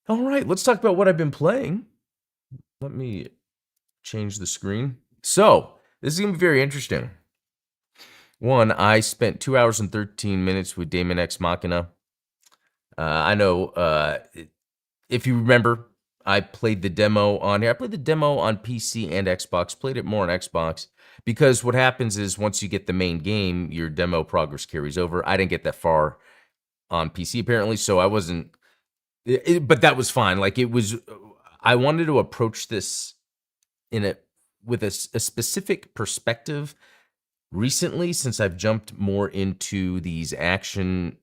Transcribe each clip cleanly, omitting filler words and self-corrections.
All right, let's talk about what I've been playing. Let me change the screen. So, this is going to be very interesting. One, I spent 2 hours and 13 minutes with Daemon X Machina. I know, if you remember, I played the demo on here. I played the demo on PC and Xbox, played it more on Xbox, because what happens is once you get the main game, your demo progress carries over. I didn't get that far on PC, apparently, so I wasn't, but that was fine. Like, it was, I wanted to approach this in a with a specific perspective recently, since I've jumped more into these action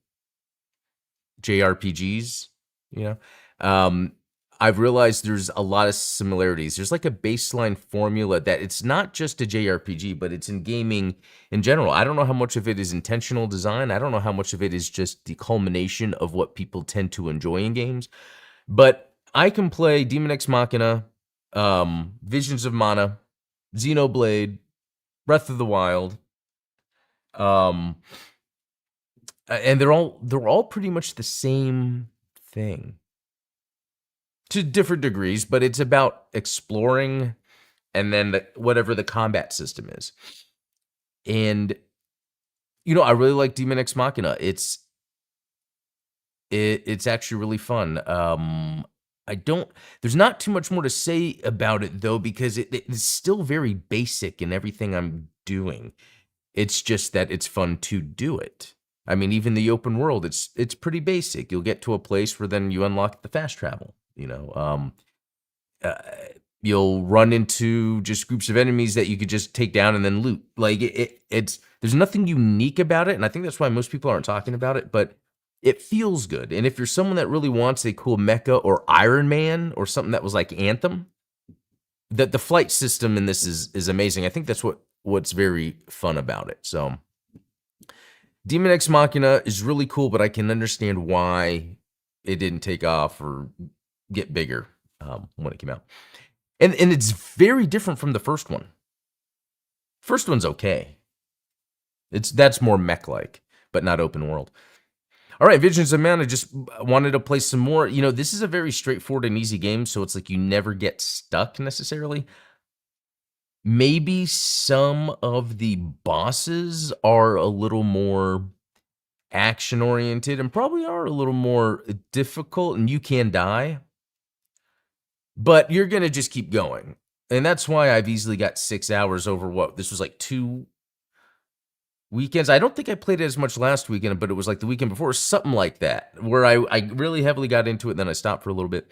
JRPGs, you know. I've realized there's a lot of similarities. There's like a baseline formula that it's not just a JRPG, but it's in gaming in general. I don't know how much of it is intentional design. I don't know how much of it is just the culmination of what people tend to enjoy in games. But I can play Daemon X Machina, Visions of Mana, Xenoblade, Breath of the Wild, um, and they're all pretty much the same thing to different degrees, but it's about exploring and then whatever the combat system is. And I really like Daemon X Machina. It's actually really fun. I don't. There's not too much more to say about it though, because it's still very basic in everything I'm doing. It's just that it's fun to do it. I mean, even the open world, it's pretty basic. You'll get to a place where then you unlock the fast travel. Uh, you'll run into just groups of enemies that you could just take down and then loot. Like it's there's nothing unique about it, and I think that's why most people aren't talking about it. But it feels good, and if you're someone that really wants a cool mecha or Iron Man or something that was like Anthem, that the flight system in this is amazing. I think that's what's very fun about it. So Daemon X Machina is really cool, but I can understand why it didn't take off or get bigger when it came out. And it's very different from the first one. First one's okay. That's more mech-like, but not open world. All right, Visions of Mana, just wanted to play some more. This is a very straightforward and easy game, so it's like you never get stuck necessarily. Maybe some of the bosses are a little more action-oriented and probably are a little more difficult, and you can die. But you're going to just keep going. And that's why I've easily got 6 hours over this was like 2 weekends. I don't think I played it as much last weekend, but it was like the weekend before, something like that, where I really heavily got into it, and then I stopped for a little bit.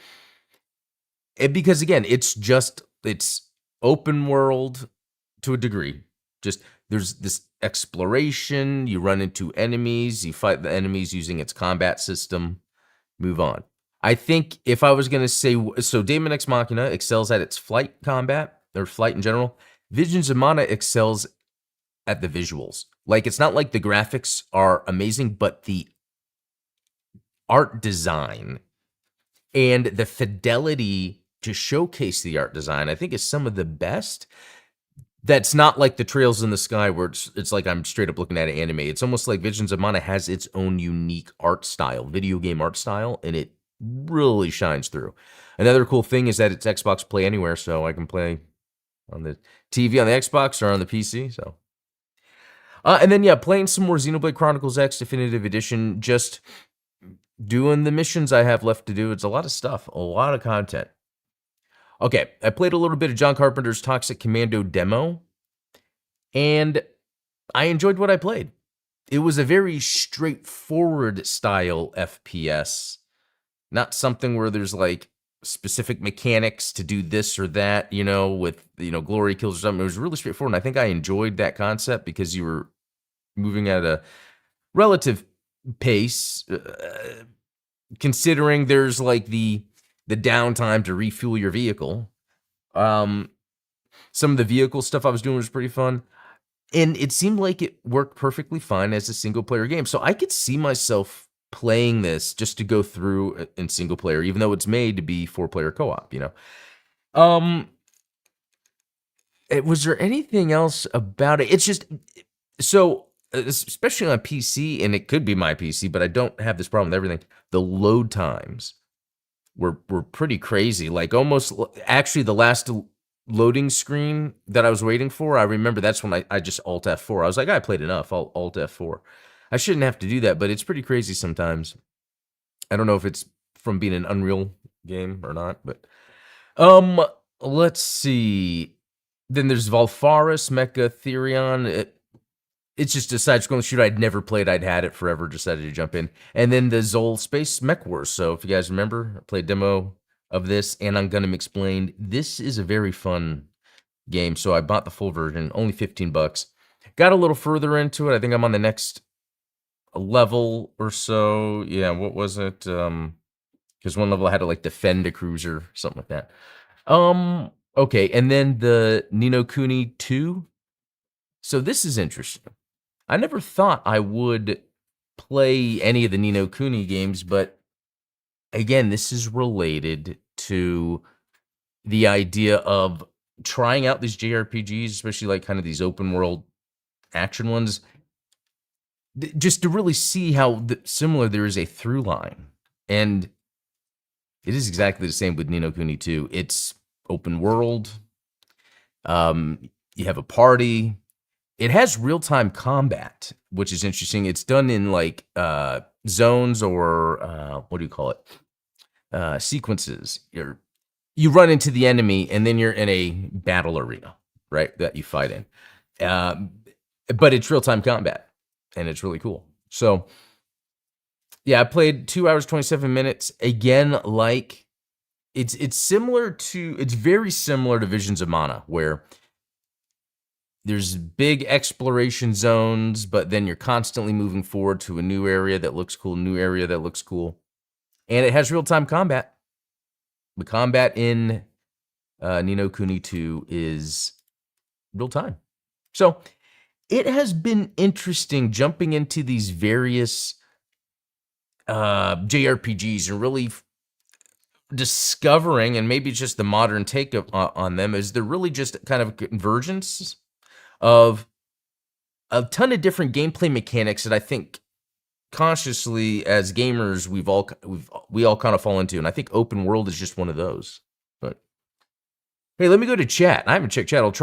Because again, it's open world to a degree. Just there's this exploration, you run into enemies, you fight the enemies using its combat system, move on. I think if I was going to say, so Daemon X Machina excels at its flight combat, or flight in general. Visions of Mana excels at the visuals. Like, it's not like the graphics are amazing, but the art design and the fidelity to showcase the art design, I think, is some of the best. That's not like the Trails in the Sky, where it's like I'm straight up looking at an anime. It's almost like Visions of Mana has its own unique art style, video game art style, and it really shines through. Another cool thing is that it's Xbox Play Anywhere, so I can play on the TV, on the Xbox, or on the PC. So, and then playing some more Xenoblade Chronicles X Definitive Edition. Just doing the missions I have left to do. It's a lot of stuff, a lot of content. Okay, I played a little bit of John Carpenter's Toxic Commando demo, and I enjoyed what I played. It was a very straightforward style FPS. Not something where there's like specific mechanics to do this or that, with, glory kills or something. It was really straightforward. And I think I enjoyed that concept because you were moving at a relative pace, considering there's like the downtime to refuel your vehicle. Some of the vehicle stuff I was doing was pretty fun. And it seemed like it worked perfectly fine as a single player game. So I could see myself playing this just to go through in single player, even though it's made to be 4-player co-op, Was there anything else about it? It's just, so, especially on PC, and it could be my PC, but I don't have this problem with everything. The load times were pretty crazy. Like almost actually the last loading screen that I was waiting for, I remember that's when I just Alt F4. I was like, I played enough. I'll Alt F4. I shouldn't have to do that, but it's pretty crazy sometimes. I don't know if it's from being an Unreal game or not, but um, let's see. Then there's Valfaris Mecha Therion. It's just a side-scrolling shooter I'd never played. I'd had it forever. Decided to jump in, and then the Zol Space Mech Wars. So if you guys remember, I played demo of this, and on Gundam Explained. This is a very fun game. So I bought the full version, only $15. Got a little further into it. I think I'm on the next level or so. Yeah, what was it? Because one level I had to like defend a cruiser, something like that. Okay, and then the Ni no Kuni 2. So this is interesting. I never thought I would play any of the Ni no Kuni games, but again, this is related to the idea of trying out these JRPGs, especially like kind of these open world action ones, just to really see how similar there is a through line. And it is exactly the same with Ni no Kuni 2. It's open world. You have a party. It has real-time combat, which is interesting. It's done in like zones or what do you call it? Sequences. You run into the enemy and then you're in a battle arena, right? That you fight in. But it's real-time combat and it's really cool. So yeah, I played 2 hours, 27 minutes. Again, like it's very similar to Visions of Mana, where there's big exploration zones, but then you're constantly moving forward to a new area that looks cool, And it has real-time combat. The combat in Ni no Kuni 2 is real-time. So it has been interesting jumping into these various JRPGs and really discovering, and maybe it's just the modern take on them, is they're really just kind of a convergence of a ton of different gameplay mechanics that I think consciously as gamers we all kind of fall into, and I think open world is just one of those. But hey, let me go to chat. I haven't checked chat. I'll try.